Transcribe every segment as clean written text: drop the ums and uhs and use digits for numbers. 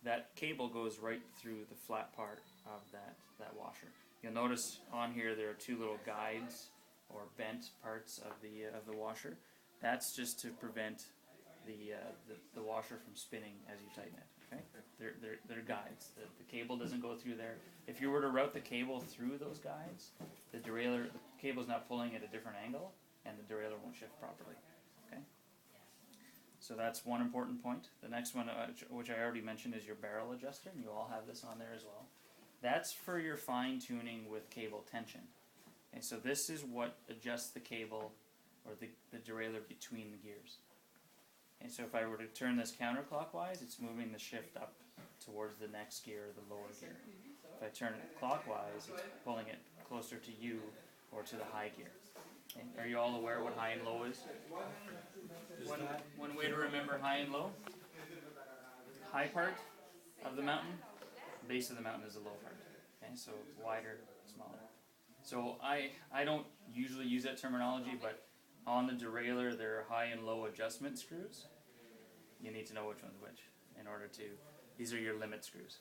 that cable goes right through the flat part of that washer. You'll notice on here there are two little guides or bent parts of the washer. That's just to prevent the washer from spinning as you tighten it. Okay, they're guides. The cable doesn't go through there. If you were to route the cable through those guides, the cable's not pulling at a different angle, and the derailleur won't shift properly. Okay, so that's one important point. The next one, which I already mentioned, is your barrel adjuster, and you all have this on there as well. That's for your fine tuning with cable tension. And so this is what adjusts the cable or the derailleur between the gears. And so if I were to turn this counterclockwise, it's moving the shift up towards the next gear, the lower gear. If I turn it clockwise, it's pulling it closer to you or to the high gear. Okay. Are you all aware what high and low is? One way to remember high and low. High part of the mountain, base of the mountain is the low part. Okay, so wider, smaller. So I don't usually use that terminology, but on the derailleur there are high and low adjustment screws. You need to know which one's which in order to. These are your limit screws.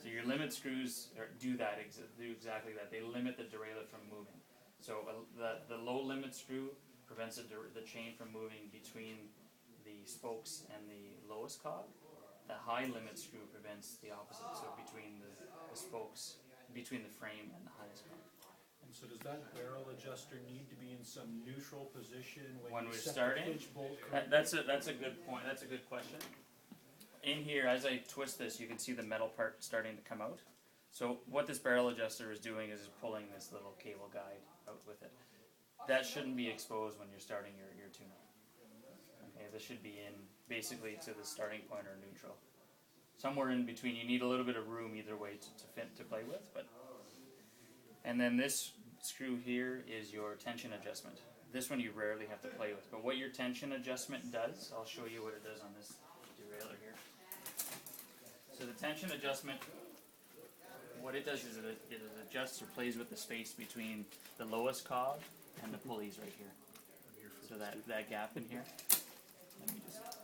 So your limit screws do exactly that. They limit the derailleur from moving. So the low limit screw prevents the chain from moving between the spokes and the lowest cog. The high limit screw prevents the opposite, so between the spokes, between the frame and the highest cog. And so does that barrel adjuster need to be in some neutral position when you we're set starting? the pitch bolt? That's a good point. That's a good question. In here, as I twist this, you can see the metal part starting to come out. So what this barrel adjuster is doing is pulling this little cable guide out with it. That shouldn't be exposed when you're starting your tune-up. Okay, this should be in basically to the starting point or neutral. Somewhere in between. You need a little bit of room either way to play with. And then this screw here is your tension adjustment. This one you rarely have to play with. But what your tension adjustment does, I'll show you what it does on this derailleur here. So the tension adjustment, what it does is it adjusts or plays with the space between the lowest cog and the pulleys right here. So that gap in here. Let me just.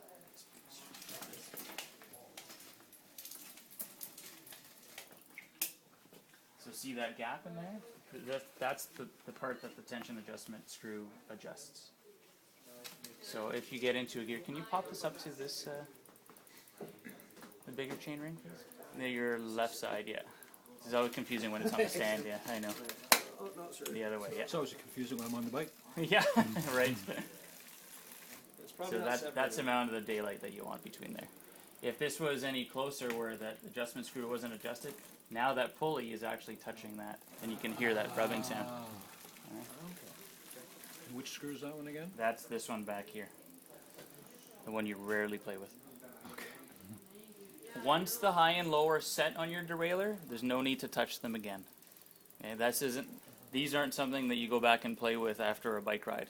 So see that gap in there? That's the part that the tension adjustment screw adjusts. So if you get into a gear, can you pop this up to this, the bigger chain ring, please? Near your left side, yeah. It's always confusing when it's on the stand, yeah, I know. Oh, no, sorry. The other way, yeah. It's always confusing when I'm on the bike. Yeah, right. Probably So that's the amount of the daylight that you want between there. If this was any closer where that adjustment screw wasn't adjusted, now that pulley is actually touching that, and you can hear that rubbing sound. Right. And which screw is that one again? That's this one back here, the one you rarely play with. Okay. Once the high and low are set on your derailleur, there's no need to touch them again. Okay, these aren't something that you go back and play with after a bike ride.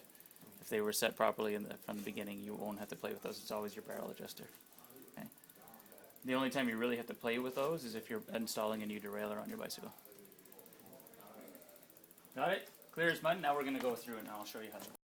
If they were set properly from the beginning, you won't have to play with those. It's always your barrel adjuster. Okay. The only time you really have to play with those is if you're installing a new derailleur on your bicycle. Got it? Clear as mud. Now we're going to go through and I'll show you how to